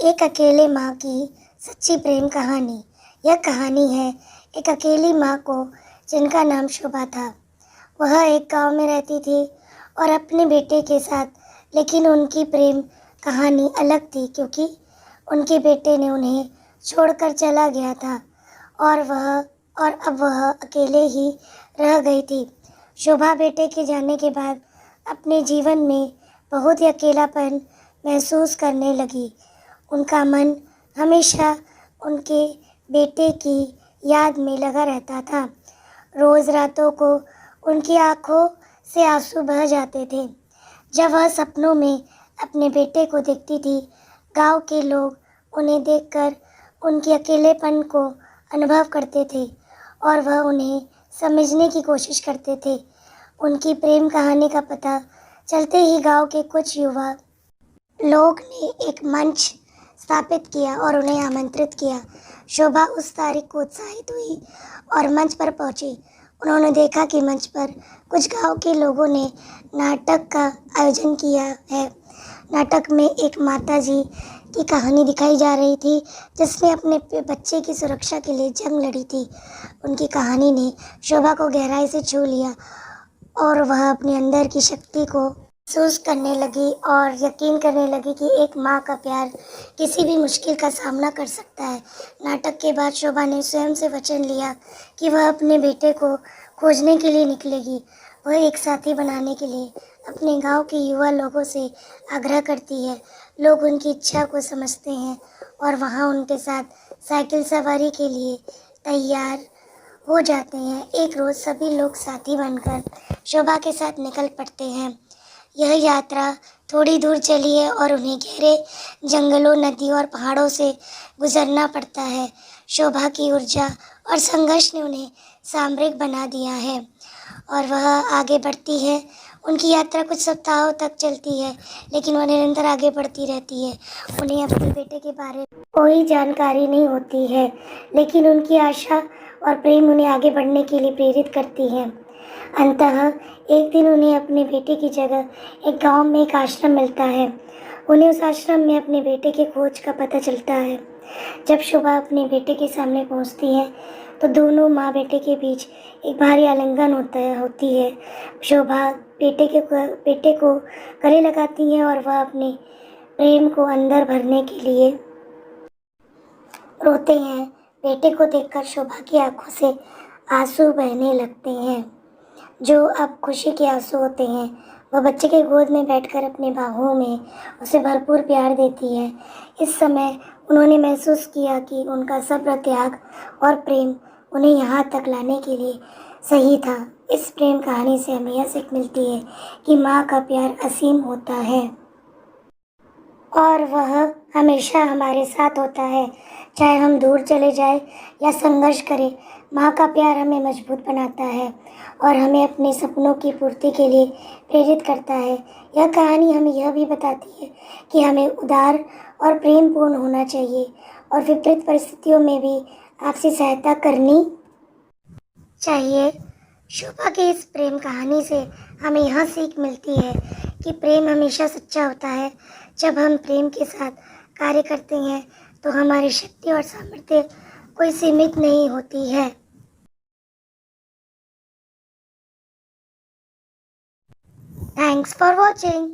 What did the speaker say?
एक अकेले माँ की सच्ची प्रेम कहानी। यह कहानी है एक अकेली माँ को जिनका नाम शोभा था। वह एक गांव में रहती थी और अपने बेटे के साथ, लेकिन उनकी प्रेम कहानी अलग थी क्योंकि उनके बेटे ने उन्हें छोड़कर चला गया था और अब वह अकेले ही रह गई थी। शोभा बेटे के जाने के बाद अपने जीवन में बहुत ही अकेलापन महसूस करने लगी। उनका मन हमेशा उनके बेटे की याद में लगा रहता था। रोज़ रातों को उनकी आंखों से आंसू बह जाते थे जब वह सपनों में अपने बेटे को देखती थी। गांव के लोग उन्हें देखकर उनके अकेलेपन को अनुभव करते थे और वह उन्हें समझने की कोशिश करते थे। उनकी प्रेम कहानी का पता चलते ही गांव के कुछ युवा लोग ने एक मंच स्थापित किया और उन्हें आमंत्रित किया। शोभा उस तारीख को उत्साहित हुई और मंच पर पहुंची। उन्होंने देखा कि मंच पर कुछ गांव के लोगों ने नाटक का आयोजन किया है। नाटक में एक माताजी की कहानी दिखाई जा रही थी जिसने अपने बच्चे की सुरक्षा के लिए जंग लड़ी थी। उनकी कहानी ने शोभा को गहराई से छू लिया और वह अपने अंदर की शक्ति को महसूस करने लगी और यकीन करने लगी कि एक माँ का प्यार किसी भी मुश्किल का सामना कर सकता है। नाटक के बाद शोभा ने स्वयं से वचन लिया कि वह अपने बेटे को खोजने के लिए निकलेगी। वह एक साथी बनाने के लिए अपने गांव के युवा लोगों से आग्रह करती है। लोग उनकी इच्छा को समझते हैं और वहाँ उनके साथ साइकिल सवारी के लिए तैयार हो जाते हैं। एक रोज़ सभी लोग साथी बनकर शोभा के साथ निकल पड़ते हैं। यह यात्रा थोड़ी दूर चली है और उन्हें गहरे जंगलों, नदियों और पहाड़ों से गुजरना पड़ता है। शोभा की ऊर्जा और संघर्ष ने उन्हें सामरिक बना दिया है और वह आगे बढ़ती है। उनकी यात्रा कुछ सप्ताहों तक चलती है, लेकिन वह निरंतर आगे बढ़ती रहती है। उन्हें अपने बेटे के बारे में कोई जानकारी नहीं होती है, लेकिन उनकी आशा और प्रेम उन्हें आगे बढ़ने के लिए प्रेरित करती है। अंततः एक दिन उन्हें अपने बेटे की जगह एक गांव में एक आश्रम मिलता है। उन्हें उस आश्रम में अपने बेटे की खोज का पता चलता है। जब शोभा अपने बेटे के सामने पहुंचती है तो दोनों माँ बेटे के बीच एक भारी आलिंगन होती है। शोभा बेटे को गले लगाती है और वह अपने प्रेम को अंदर भरने के लिए रोते हैं। बेटे को देखकर शोभा की आंखों से आंसू बहने लगते हैं जो अब खुशी के आंसू होते हैं। वह बच्चे के गोद में बैठकर अपने बाहों में उसे भरपूर प्यार देती है। इस समय उन्होंने महसूस किया कि उनका सब्र, त्याग और प्रेम उन्हें यहाँ तक लाने के लिए सही था। इस प्रेम कहानी से हमें यह सीख मिलती है कि माँ का प्यार असीम होता है और वह हमेशा हमारे साथ होता है, चाहे हम दूर चले जाएं या संघर्ष करें। माँ का प्यार हमें मजबूत बनाता है और हमें अपने सपनों की पूर्ति के लिए प्रेरित करता है। यह कहानी हमें यह भी बताती है कि हमें उदार और प्रेमपूर्ण होना चाहिए और विपरीत परिस्थितियों में भी आपसी सहायता करनी चाहिए। शोभा की इस प्रेम कहानी से हमें यह सीख मिलती है कि प्रेम हमेशा सच्चा होता है। जब हम प्रेम के साथ कार्य करते हैं तो हमारी शक्ति और सामर्थ्य कोई सीमित नहीं होती है। Thanks for watching.